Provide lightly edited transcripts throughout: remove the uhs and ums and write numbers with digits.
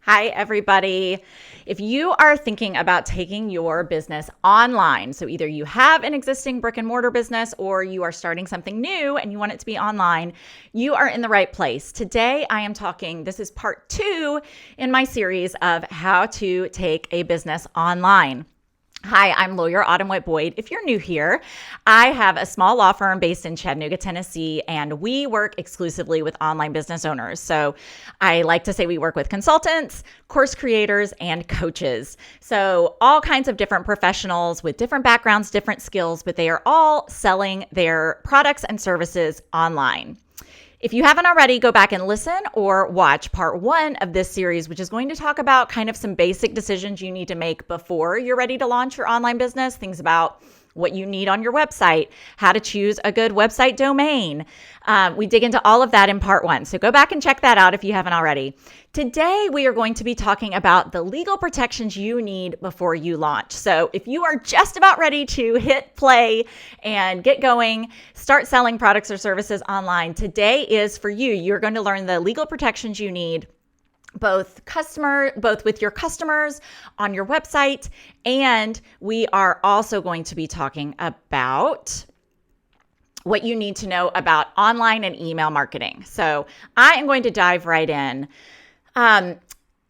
Hi, everybody. If you are thinking about taking your business online, so either you have an existing brick and mortar business or you are starting something new and you want it to be online, you are in the right place. Today, I am talking, this is part 2 in my series of how to take a business online. Hi, I'm lawyer Autumn White-Boyd. If you're new here, I have a small law firm based in Chattanooga, Tennessee, and we work exclusively with online business owners. So I like to say we work with consultants, course creators, and coaches. So all kinds of different professionals with different backgrounds, different skills, but they are all selling their products and services online. If you haven't already, go back and listen or watch part 1 of this series, which is going to talk about kind of some basic decisions you need to make before you're ready to launch your online business, things about what you need on your website, how to choose a good website domain. We dig into all of that in part 1. So go back and check that out if you haven't already. Today, we are going to be talking about the legal protections you need before you launch. So if you are just about ready to hit play and get going, start selling products or services online, today is for you. You're going to learn the legal protections you need both with your customers on your website. And we are also going to be talking about what you need to know about online and email marketing. So I am going to dive right in.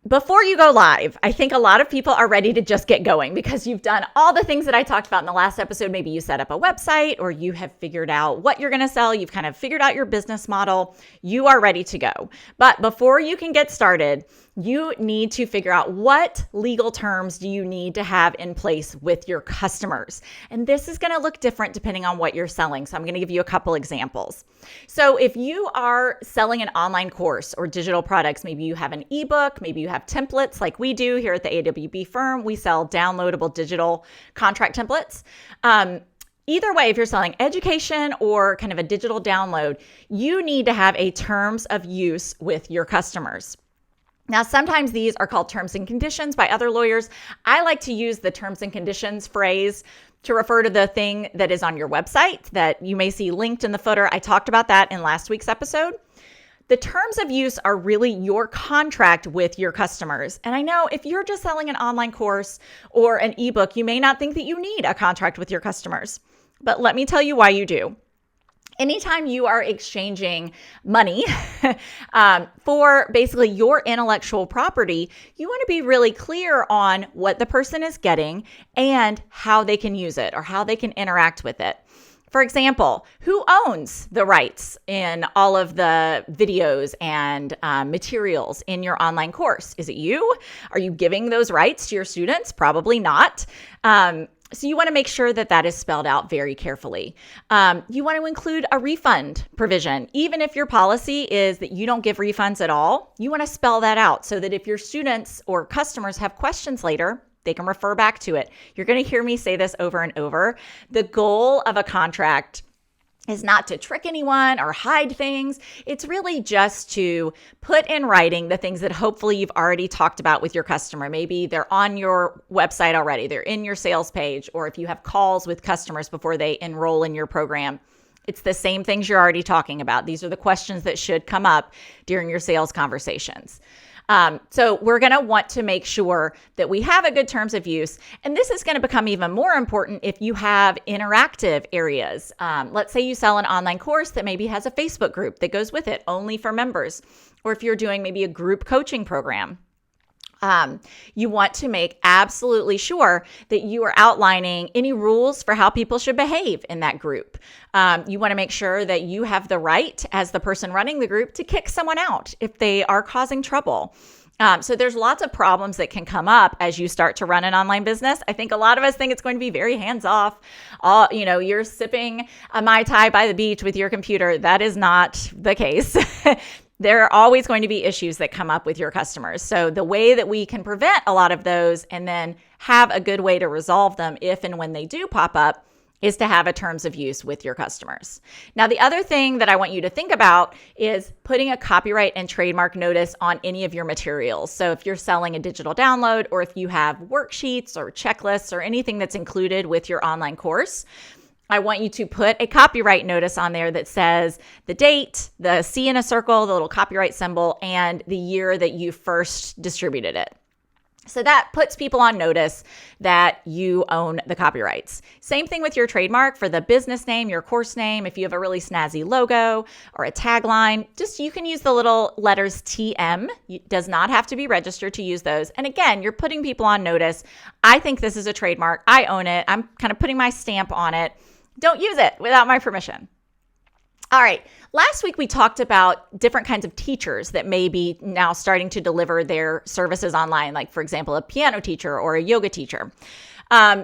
Before you go live, I think a lot of people are ready to just get going because you've done all the things that I talked about in the last episode. Maybe you set up a website or you have figured out what you're going to sell. You've kind of figured out your business model. You are ready to go. But before you can get started, you need to figure out what legal terms do you need to have in place with your customers. And this is going to look different depending on what you're selling. So I'm going to give you a couple examples. So if you are selling an online course or digital products, maybe you have an ebook, maybe you have templates like we do here at the AWB firm. We sell downloadable digital contract templates. Either way, if you're selling education or kind of a digital download, you need to have a terms of use with your customers. Now, sometimes these are called terms and conditions by other lawyers. I like to use the terms and conditions phrase to refer to the thing that is on your website that you may see linked in the footer. I talked about that in last week's episode. The terms of use are really your contract with your customers. And I know if you're just selling an online course or an ebook, you may not think that you need a contract with your customers. But let me tell you why you do. Anytime you are exchanging money for basically your intellectual property, you want to be really clear on what the person is getting and how they can use it or how they can interact with it. For example, who owns the rights in all of the videos and materials in your online course? Is it you? Are you giving those rights to your students? Probably not. So you want to make sure that that is spelled out very carefully. You want to include a refund provision. Even if your policy is that you don't give refunds at all, you want to spell that out so that if your students or customers have questions later, they can refer back to it. You're going to hear me say this over and over. The goal of a contract is not to trick anyone or hide things. It's really just to put in writing the things that hopefully you've already talked about with your customer. Maybe they're on your website already, they're in your sales page, or if you have calls with customers before they enroll in your program, it's the same things you're already talking about. These are the questions that should come up during your sales conversations. So we're going to want to make sure that we have a good terms of use. And this is going to become even more important if you have interactive areas. Let's say you sell an online course that maybe has a Facebook group that goes with it only for members, or if you're doing maybe a group coaching program. You want to make absolutely sure that you are outlining any rules for how people should behave in that group. You want to make sure that you have the right, as the person running the group, to kick someone out if they are causing trouble. So there's lots of problems that can come up as you start to run an online business. I think a lot of us think it's going to be very hands-off. You're sipping a Mai Tai by the beach with your computer. That is not the case. There are always going to be issues that come up with your customers. So the way that we can prevent a lot of those and then have a good way to resolve them if and when they do pop up is to have a terms of use with your customers. Now, the other thing that I want you to think about is putting a copyright and trademark notice on any of your materials. So if you're selling a digital download, or if you have worksheets or checklists or anything that's included with your online course, I want you to put a copyright notice on there that says the date, the C in a circle, the little copyright symbol, and the year that you first distributed it. So that puts people on notice that you own the copyrights. Same thing with your trademark for the business name, your course name. If you have a really snazzy logo or a tagline, just you can use the little letters TM. It does not have to be registered to use those. And again, you're putting people on notice. I think this is a trademark. I own it. I'm kind of putting my stamp on it. Don't use it without my permission. All right. Last week, we talked about different kinds of teachers that may be now starting to deliver their services online, like, for example, a piano teacher or a yoga teacher.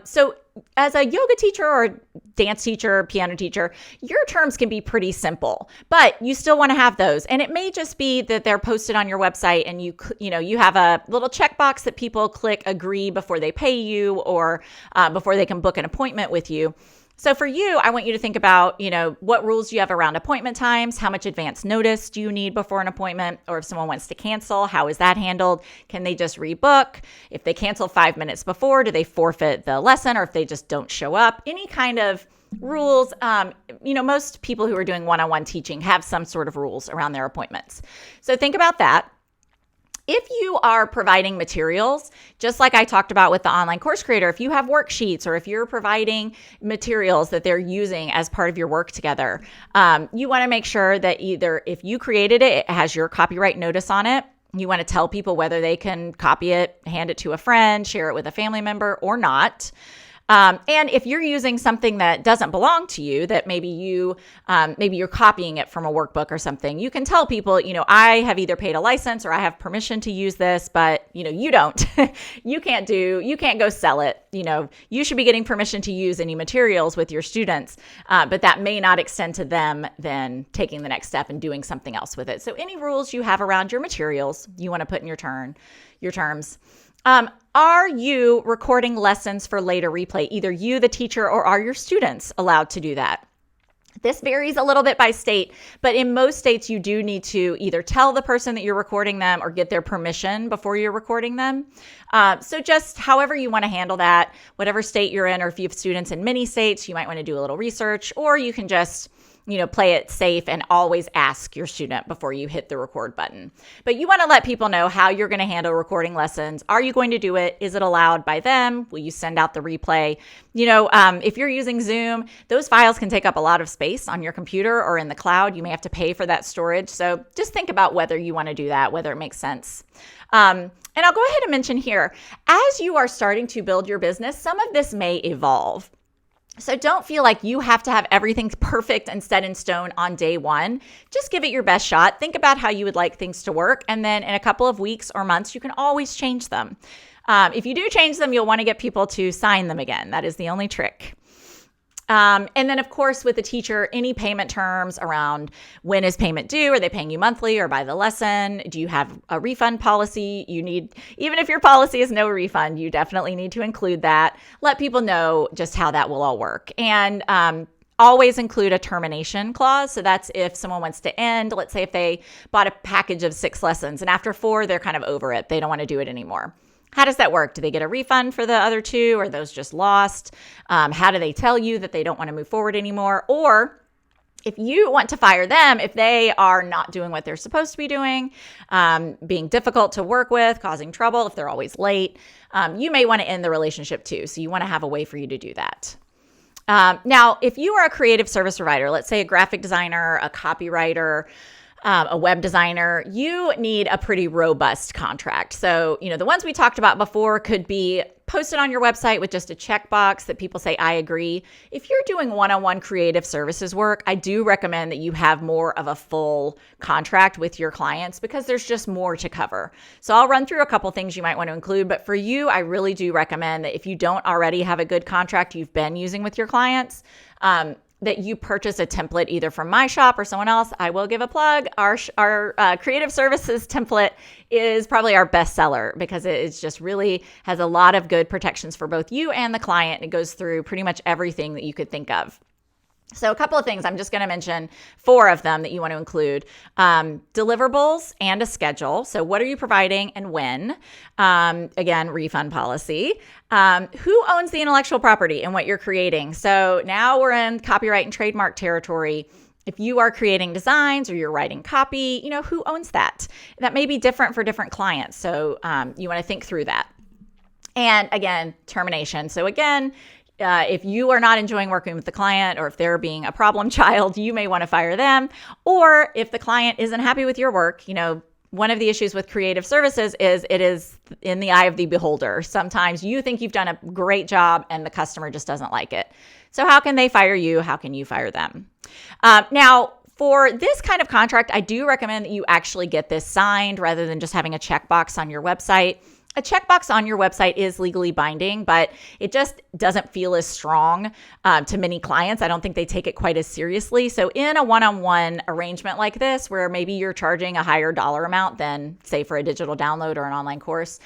So as a yoga teacher or dance teacher, piano teacher, your terms can be pretty simple, but you still want to have those. And it may just be that they're posted on your website and you have a little checkbox that people click agree before they pay you or before they can book an appointment with you. So for you, I want you to think about, what rules you have around appointment times, how much advance notice do you need before an appointment, or if someone wants to cancel, how is that handled? Can they just rebook? If they cancel 5 minutes before, do they forfeit the lesson, or if they just don't show up? Any kind of rules. Most people who are doing one-on-one teaching have some sort of rules around their appointments. So think about that. If you are providing materials, just like I talked about with the online course creator, if you have worksheets or if you're providing materials that they're using as part of your work together, you want to make sure that either if you created it, it has your copyright notice on it. You want to tell people whether they can copy it, hand it to a friend, share it with a family member or not. And if you're using something that doesn't belong to you, that maybe you're copying it from a workbook or something, you can tell people, I have either paid a license or I have permission to use this, but you don't. You can't go sell it. You should be getting permission to use any materials with your students, but that may not extend to them then taking the next step and doing something else with it. So any rules you have around your materials, you want to put in your terms. Are you recording lessons for later replay? Either you, the teacher, or are your students allowed to do that? This varies a little bit by state, but in most states, you do need to either tell the person that you're recording them or get their permission before you're recording them. So just however you want to handle that, whatever state you're in, or if you have students in many states, you might want to do a little research, or you can just play it safe and always ask your student before you hit the record button. But you want to let people know how you're going to handle recording lessons. Are you going to do it? Is it allowed by them? Will you send out the replay? If you're using Zoom, those files can take up a lot of space on your computer or in the cloud. You may have to pay for that storage. So just think about whether you want to do that, whether it makes sense. And I'll go ahead and mention here, as you are starting to build your business, some of this may evolve. So don't feel like you have to have everything perfect and set in stone on day one. Just give it your best shot. Think about how you would like things to work. And then in a couple of weeks or months, you can always change them. If you do change them, you'll want to get people to sign them again. That is the only trick. And then, of course, with the teacher, any payment terms around when is payment due? Are they paying you monthly or by the lesson? Do you have a refund policy? Even if your policy is no refund, you definitely need to include that. Let people know just how that will all work. And always include a termination clause. So that's if someone wants to end. Let's say if they bought a package of 6 lessons and after 4, they're kind of over it. They don't want to do it anymore. How does that work? Do they get a refund for the other 2? Are those just lost? How do they tell you that they don't want to move forward anymore? Or if you want to fire them, if they are not doing what they're supposed to be doing, being difficult to work with, causing trouble, if they're always late, you may want to end the relationship too. So you want to have a way for you to do that. Now, if you are a creative service provider, let's say a graphic designer, a copywriter, a web designer, you need a pretty robust contract. So, the ones we talked about before could be posted on your website with just a checkbox that people say, I agree. If you're doing one-on-one creative services work, I do recommend that you have more of a full contract with your clients because there's just more to cover. So I'll run through a couple things you might want to include, but for you, I really do recommend that if you don't already have a good contract you've been using with your clients, that you purchase a template either from my shop or someone else. I will give a plug. Our creative services template is probably our best seller because it's just really has a lot of good protections for both you and the client. It goes through pretty much everything that you could think of. So a couple of things, I'm just going to mention 4 of them that you want to include. Deliverables and a schedule. So what are you providing and when? Again, refund policy. Who owns the intellectual property and what you're creating? So now we're in copyright and trademark territory. If you are creating designs or you're writing copy, who owns that? That may be different for different clients. So you want to think through that. And again, termination. So again, if you are not enjoying working with the client, or if they're being a problem child, you may want to fire them. Or if the client isn't happy with your work, one of the issues with creative services is it is in the eye of the beholder. Sometimes you think you've done a great job and the customer just doesn't like it. So how can they fire you? How can you fire them? Now, for this kind of contract, I do recommend that you actually get this signed rather than just having a checkbox on your website. A checkbox on your website is legally binding, but it just doesn't feel as strong to many clients. I don't think they take it quite as seriously. So in a one-on-one arrangement like this, where maybe you're charging a higher dollar amount than, say, for a digital download or an online course,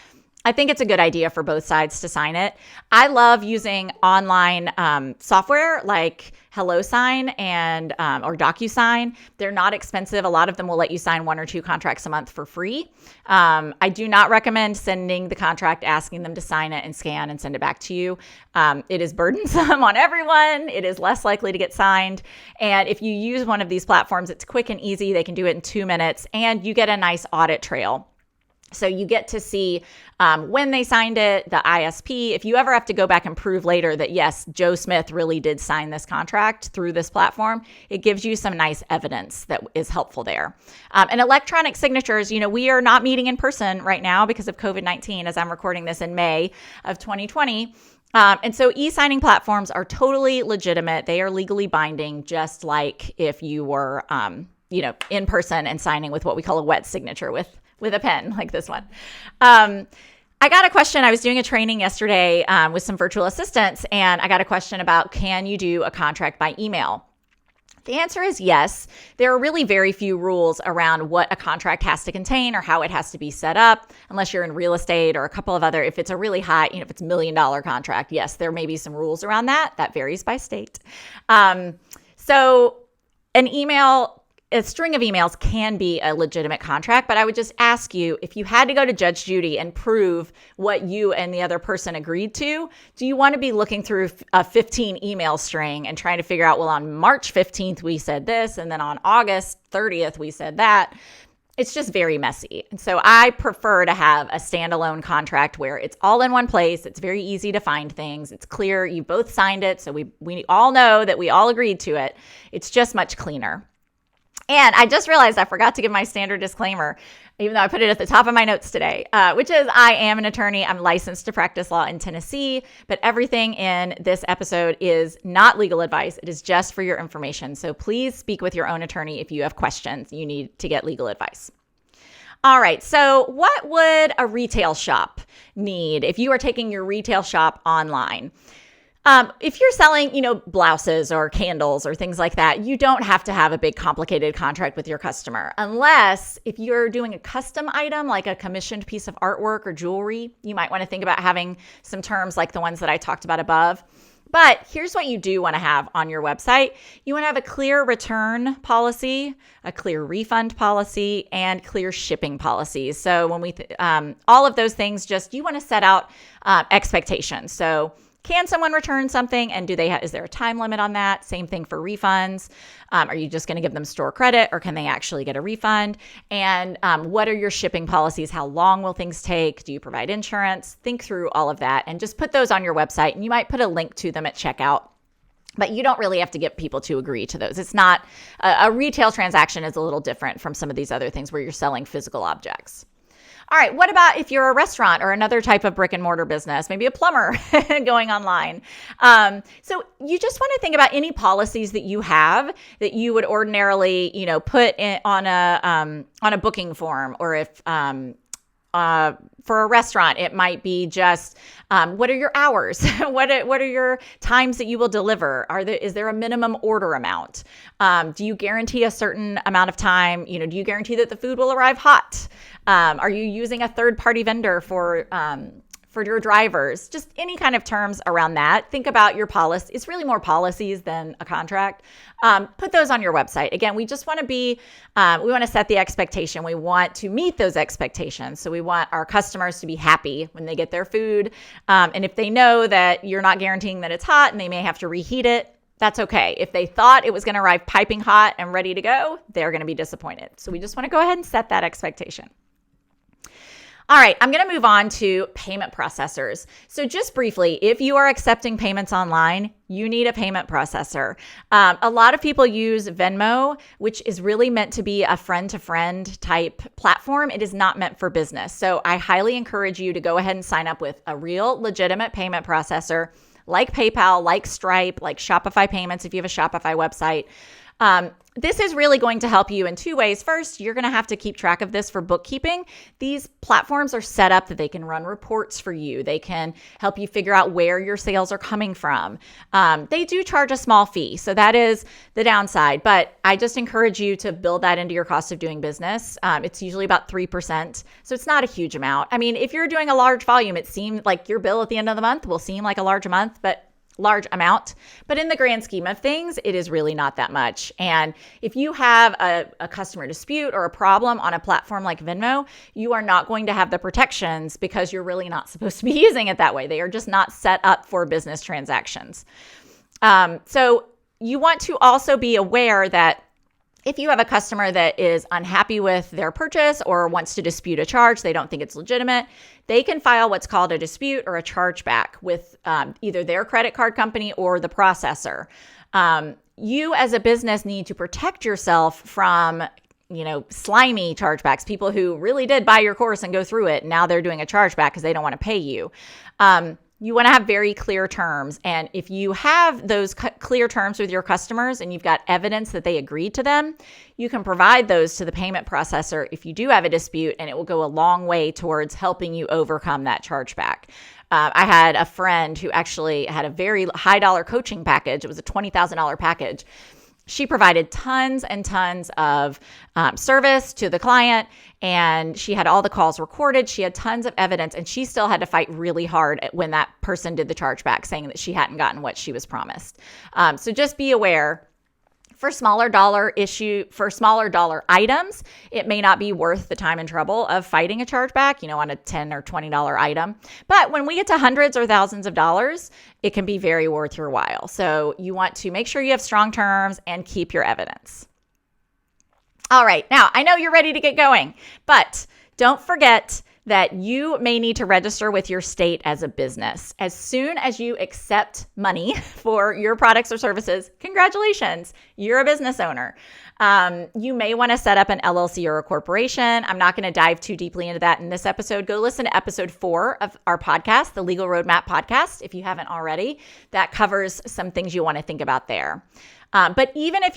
I think it's a good idea for both sides to sign it. I love using online software like HelloSign and or DocuSign. They're not expensive. A lot of them will let you sign 1 or 2 contracts a month for free. I do not recommend sending the contract, asking them to sign it and scan and send it back to you. It is burdensome on everyone. It is less likely to get signed. And if you use one of these platforms, it's quick and easy. They can do it in 2 minutes, and you get a nice audit trail. So you get to see when they signed it, the ISP. If you ever have to go back and prove later that, yes, Joe Smith really did sign this contract through this platform, it gives you some nice evidence that is helpful there. And electronic signatures, we are not meeting in person right now because of COVID-19, as I'm recording this in May of 2020. And so e-signing platforms are totally legitimate. They are legally binding, just like if you were, in person and signing with what we call a wet signature with a pen like this one. I got a question. I was doing a training yesterday with some virtual assistants, and I got a question about, can you do a contract by email? The answer is yes. There are really very few rules around what a contract has to contain or how it has to be set up, unless you're in real estate or a couple of other, if it's a really high, if it's $1 million contract, yes, there may be some rules around that. That varies by state. So a string of emails can be a legitimate contract, but I would just ask you, if you had to go to Judge Judy and prove what you and the other person agreed to, do you want to be looking through a 15 email string and trying to figure out, well, on March 15th, we said this, and then on August 30th, we said that? It's just very messy. And so I prefer to have a standalone contract where it's all in one place. It's very easy to find things. It's clear. You both signed it. So we all know that we all agreed to it. It's just much cleaner. And I just realized I forgot to give my standard disclaimer, even though I put it at the top of my notes today, which is I am an attorney. I'm licensed to practice law in Tennessee, but everything in this episode is not legal advice. It is just for your information. So please speak with your own attorney if you have questions you need to get legal advice. All right. So what would a retail shop need if you are taking your retail shop online? If you're selling, blouses or candles or things like that, you don't have to have a big complicated contract with your customer, unless if you're doing a custom item like a commissioned piece of artwork or jewelry, you might want to think about having some terms like the ones that I talked about above. But here's what you do want to have on your website. You want to have a clear return policy, a clear refund policy, and clear shipping policies. So when all of those things, you want to set out expectations. So can someone return something, and is there a time limit on that? Same thing for refunds. Are you just going to give them store credit, or can they actually get a refund? And what are your shipping policies? How long will things take? Do you provide insurance? Think through all of that and just put those on your website, and you might put a link to them at checkout. But you don't really have to get people to agree to those. It's not a retail transaction is a little different from some of these other things where you're selling physical objects. All right, what about if you're a restaurant or another type of brick and mortar business, maybe a plumber going online? So you just want to think about any policies that you have that you would ordinarily, put on a booking form, or if for a restaurant, it might be just what are your hours? What are your times that you will deliver? Is there a minimum order amount? Do you guarantee a certain amount of time? Do you guarantee that the food will arrive hot? Are you using a third-party vendor for for your drivers, just any kind of terms around that. Think about your policy. It's really more policies than a contract. Put those on your website. Again, we just want to we want to set the expectation. We want to meet those expectations. So we want our customers to be happy when they get their food. And if they know that you're not guaranteeing that it's hot and they may have to reheat it, that's okay. If they thought it was going to arrive piping hot and ready to go, they're going to be disappointed. So we just want to go ahead and set that expectation. All right, I'm going to move on to payment processors. So just briefly, if you are accepting payments online, you need a payment processor. A lot of people use Venmo, which is really meant to be a friend-to-friend type platform. It is not meant for business. So I highly encourage you to go ahead and sign up with a real legitimate payment processor like PayPal, like Stripe, like Shopify Payments if you have a Shopify website. This is really going to help you in two ways. First, you're going to have to keep track of this for bookkeeping. These platforms are set up that they can run reports for you. They can help you figure out where your sales are coming from. They do charge a small fee, so that is the downside. But I just encourage you to build that into your cost of doing business. It's usually about 3%, so it's not a huge amount. I mean, if you're doing a large volume, it seems like your bill at the end of the month will seem like a large amount, but in the grand scheme of things, it is really not that much. And if you have a customer dispute or a problem on a platform like Venmo, you are not going to have the protections because you're really not supposed to be using it that way. They are just not set up for business transactions. So you want to also be aware that if you have a customer that is unhappy with their purchase or wants to dispute a charge, they don't think it's legitimate, they can file what's called a dispute or a chargeback with either their credit card company or the processor. You as a business need to protect yourself from slimy chargebacks, people who really did buy your course and go through it. And now they're doing a chargeback because they don't want to pay you. You want to have very clear terms. And if you have those clear terms with your customers and you've got evidence that they agreed to them, you can provide those to the payment processor if you do have a dispute, and it will go a long way towards helping you overcome that chargeback. I had a friend who actually had a very high dollar coaching package. It was a $20,000 package. She provided tons and tons of service to the client, and she had all the calls recorded. She had tons of evidence, and she still had to fight really hard when that person did the chargeback, saying that she hadn't gotten what she was promised. So just be aware. For smaller dollar items, it may not be worth the time and trouble of fighting a chargeback, on a $10 or $20 item. But when we get to hundreds or thousands of dollars, it can be very worth your while. So you want to make sure you have strong terms and keep your evidence. All right, now I know you're ready to get going, but don't forget that you may need to register with your state as a business. As soon as you accept money for your products or services, congratulations, you're a business owner. You may want to set up an LLC or a corporation. I'm not going to dive too deeply into that in this episode. Go listen to episode 4 of our podcast, the Legal Roadmap podcast, if you haven't already. That covers some things you want to think about there. But even if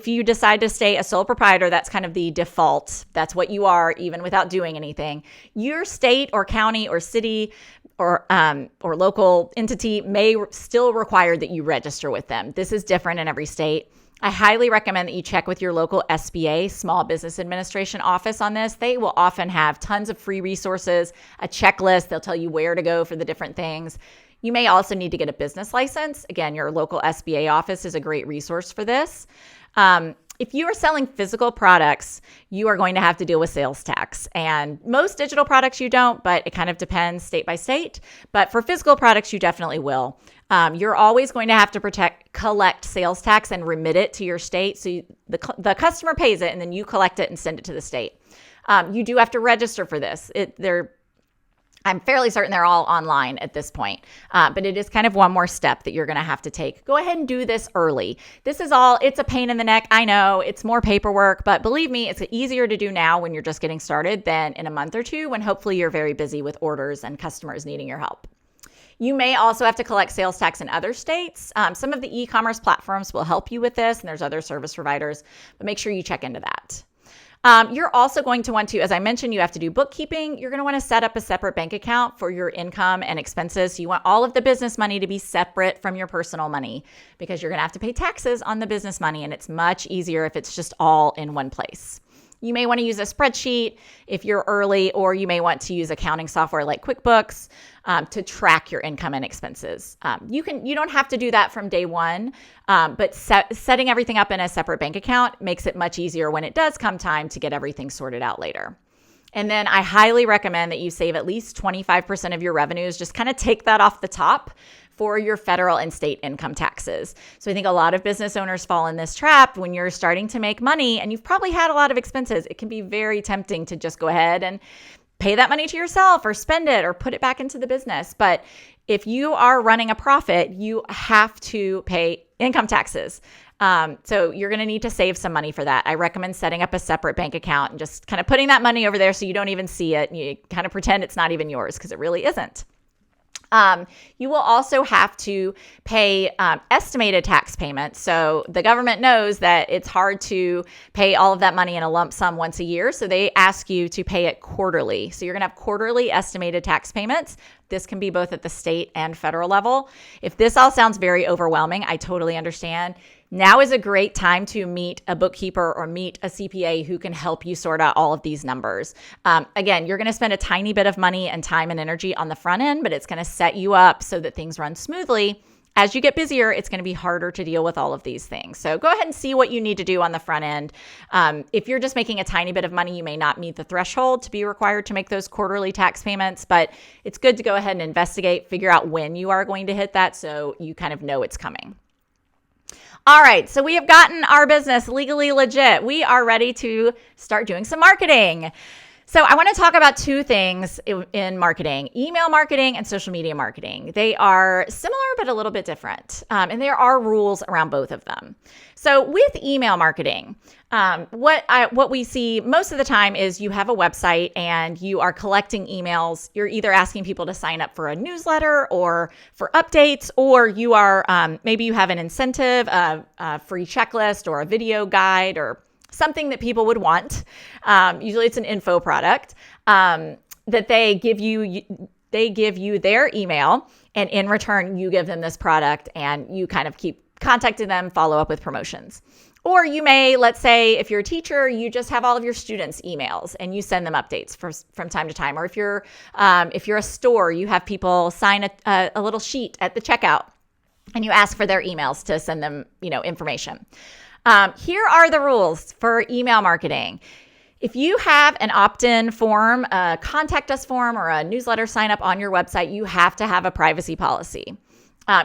you decide to stay a sole proprietor, that's kind of the default. That's what you are, even without doing anything. Your state or county or city or local entity may still require that you register with them. This is different in every state. I highly recommend that you check with your local SBA, Small Business Administration office on this. They will often have tons of free resources, a checklist. They'll tell you where to go for the different things. You may also need to get a business license. Again, your local SBA office is a great resource for this. If you are selling physical products, you are going to have to deal with sales tax. And most digital products you don't, but it kind of depends state by state. But for physical products, you definitely will. You're always going to have to collect sales tax and remit it to your state. So the customer pays it, and then you collect it and send it to the state. You do have to register for this. I'm fairly certain they're all online at this point, but it is kind of one more step that you're going to have to take. Go ahead and do this early. It's a pain in the neck. I know it's more paperwork, but believe me, it's easier to do now when you're just getting started than in a month or two when hopefully you're very busy with orders and customers needing your help. You may also have to collect sales tax in other states. Some of the e-commerce platforms will help you with this, and there's other service providers, but make sure you check into that. You're also going to want to, as I mentioned, you have to do bookkeeping. You're going to want to set up a separate bank account for your income and expenses. So you want all of the business money to be separate from your personal money because you're going to have to pay taxes on the business money, and it's much easier if it's just all in one place. You may want to use a spreadsheet if you're early, or you may want to use accounting software like QuickBooks to track your income and expenses. You don't have to do that from day one, but setting everything up in a separate bank account makes it much easier when it does come time to get everything sorted out later. And then I highly recommend that you save at least 25% of your revenues. Just kind of take that off the top for your federal and state income taxes. So I think a lot of business owners fall in this trap when you're starting to make money and you've probably had a lot of expenses. It can be very tempting to just go ahead and pay that money to yourself or spend it or put it back into the business. But if you are running a profit, you have to pay income taxes. So you're going to need to save some money for that. I recommend setting up a separate bank account and just kind of putting that money over there so you don't even see it. And you kind of pretend it's not even yours because it really isn't. You will also have to pay estimated tax payments. So the government knows that it's hard to pay all of that money in a lump sum once a year. So they ask you to pay it quarterly. So you're going to have quarterly estimated tax payments. This can be both at the state and federal level. If this all sounds very overwhelming, I totally understand. Now is a great time to meet a bookkeeper or meet a CPA who can help you sort out all of these numbers. Again, you're going to spend a tiny bit of money and time and energy on the front end, but it's going to set you up so that things run smoothly. As you get busier, it's going to be harder to deal with all of these things. So go ahead and see what you need to do on the front end. If you're just making a tiny bit of money, you may not meet the threshold to be required to make those quarterly tax payments, but it's good to go ahead and investigate, figure out when you are going to hit that so you kind of know it's coming. All right, so we have gotten our business legally legit. We are ready to start doing some marketing. So I want to talk about two things in marketing: email marketing and social media marketing. They are similar, but a little bit different. And there are rules around both of them. So with email marketing, what we see most of the time is you have a website and you are collecting emails. You're either asking people to sign up for a newsletter or for updates, or you are maybe you have an incentive, a free checklist or a video guide or something that people would want. Usually it's an info product that they give you their email, and in return you give them this product and you kind of keep contacting them, follow up with promotions. Or you may, let's say if you're a teacher, you just have all of your students' emails and you send them updates from time to time. Or if you're a store, you have people sign a little sheet at the checkout and you ask for their emails to send them, information. Here are the rules for email marketing. If you have an opt-in form, a contact us form, or a newsletter sign up on your website, you have to have a privacy policy.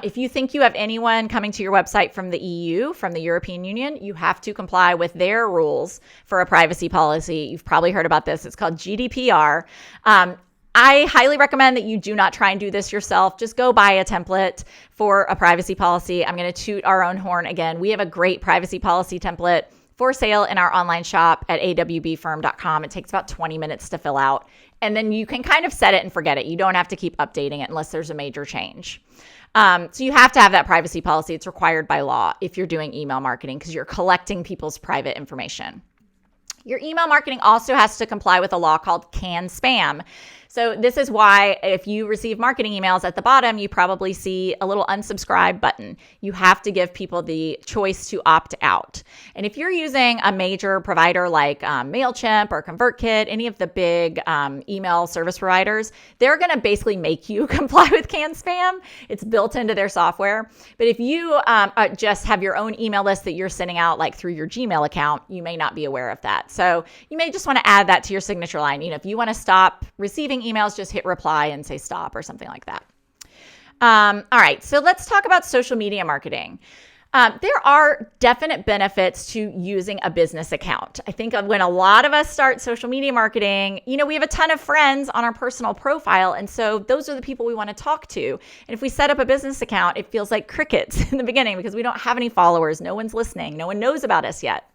If you think you have anyone coming to your website from the EU, from the European Union, you have to comply with their rules for a privacy policy. You've probably heard about this. It's called GDPR. I highly recommend that you do not try and do this yourself. Just go buy a template for a privacy policy. I'm going to toot our own horn again. We have a great privacy policy template for sale in our online shop at awbfirm.com. It takes about 20 minutes to fill out. And then you can kind of set it and forget it. You don't have to keep updating it unless there's a major change. So you have to have that privacy policy. It's required by law if you're doing email marketing because you're collecting people's private information. Your email marketing also has to comply with a law called CAN-SPAM. So this is why if you receive marketing emails at the bottom, you probably see a little unsubscribe button. You have to give people the choice to opt out. And if you're using a major provider like MailChimp or ConvertKit, any of the big email service providers, they're going to basically make you comply with CAN-SPAM. It's built into their software. But if you just have your own email list that you're sending out like through your Gmail account, you may not be aware of that. So you may just want to add that to your signature line. If you want to stop receiving emails, just hit reply and say stop or something like that. All right, so let's talk about social media marketing. There are definite benefits to using a business account. I think when a lot of us start social media marketing, we have a ton of friends on our personal profile. And so those are the people we want to talk to. And if we set up a business account, it feels like crickets in the beginning because we don't have any followers. No one's listening. No one knows about us yet.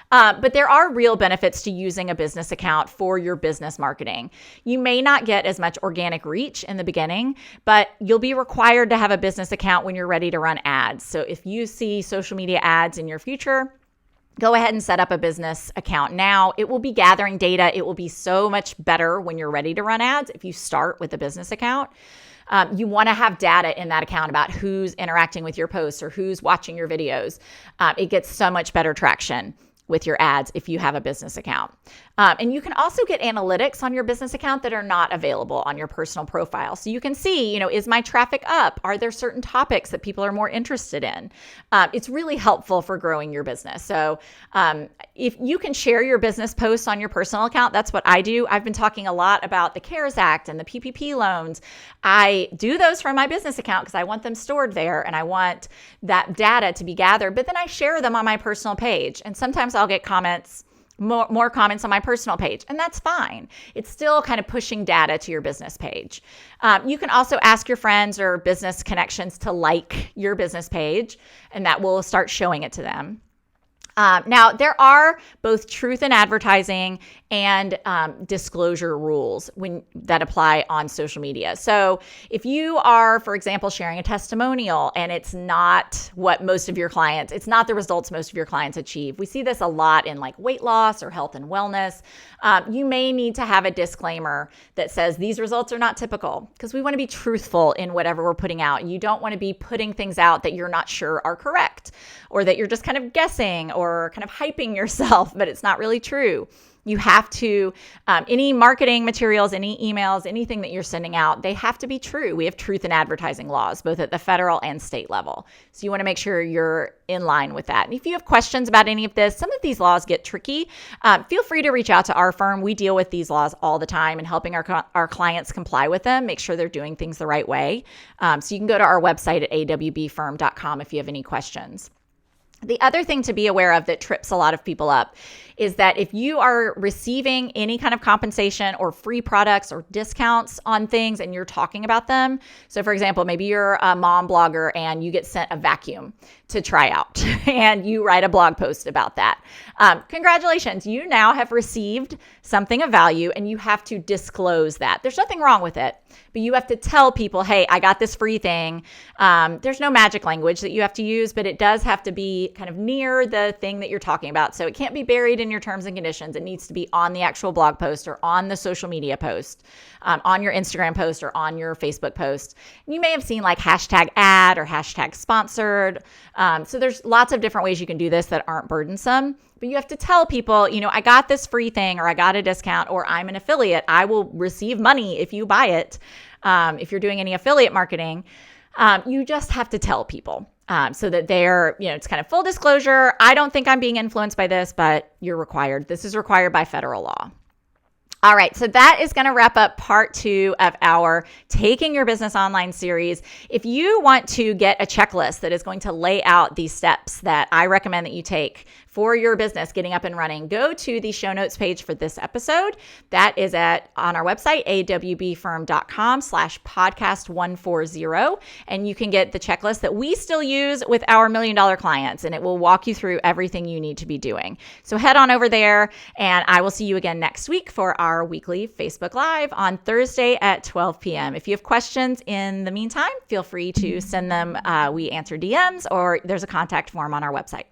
But there are real benefits to using a business account for your business marketing. You may not get as much organic reach in the beginning, but you'll be required to have a business account when you're ready to run ads. So if you see social media ads in your future, go ahead and set up a business account now. It will be gathering data. It will be so much better when you're ready to run ads if you start with a business account. You want to have data in that account about who's interacting with your posts or who's watching your videos. It gets so much better traction. with your ads if you have a business account. And you can also get analytics on your business account that are not available on your personal profile. So you can see, is my traffic up? Are there certain topics that people are more interested in? It's really helpful for growing your business. So if you can share your business posts on your personal account, that's what I do. I've been talking a lot about the CARES Act and the PPP loans. I do those from my business account because I want them stored there and I want that data to be gathered, but then I share them on my personal page. And sometimes I'll get comments, more comments on my personal page, and that's fine. It's still kind of pushing data to your business page. You can also ask your friends or business connections to like your business page, and that will start showing it to them. Now, there are both truth in advertising and disclosure rules that apply on social media. So if you are, for example, sharing a testimonial and it's not what it's not the results most of your clients achieve. We see this a lot in like weight loss or health and wellness. You may need to have a disclaimer that says these results are not typical, because we want to be truthful in whatever we're putting out. You don't want to be putting things out that you're not sure are correct, or that you're just kind of guessing or kind of hyping yourself, but it's not really true. You have to, any marketing materials, any emails, anything that you're sending out, they have to be true. We have truth in advertising laws, both at the federal and state level. So you want to make sure you're in line with that. And if you have questions about any of this, some of these laws get tricky. Feel free to reach out to our firm. We deal with these laws all the time and helping our clients comply with them, make sure they're doing things the right way. So you can go to our website at awbfirm.com if you have any questions. The other thing to be aware of that trips a lot of people up is that if you are receiving any kind of compensation or free products or discounts on things and you're talking about them. So for example, maybe you're a mom blogger and you get sent a vacuum to try out and you write a blog post about that. Congratulations, you now have received something of value and you have to disclose that. There's nothing wrong with it, but you have to tell people, hey, I got this free thing. There's no magic language that you have to use, but it does have to be kind of near the thing that you're talking about. So it can't be buried in your terms and conditions. It needs to be on the actual blog post or on the social media post, on your Instagram post or on your Facebook post. You may have seen like hashtag ad or hashtag sponsored. So there's lots of different ways you can do this that aren't burdensome, but you have to tell people, I got this free thing, or I got a discount, or I'm an affiliate. I will receive money if you buy it. If you're doing any affiliate marketing, you just have to tell people. So that it's kind of full disclosure. I don't think I'm being influenced by this, but you're required. This is required by federal law. All right, so that is going to wrap up part 2 of our Taking Your Business Online series. If you want to get a checklist that is going to lay out these steps that I recommend that you take for your business getting up and running, go to the show notes page for this episode. That is on our website, awbfirm.com/podcast140. And you can get the checklist that we still use with our $1 million clients, and it will walk you through everything you need to be doing. So head on over there, and I will see you again next week for our weekly Facebook Live on Thursday at 12 p.m. If you have questions in the meantime, feel free to send them. We answer DMs, or there's a contact form on our website.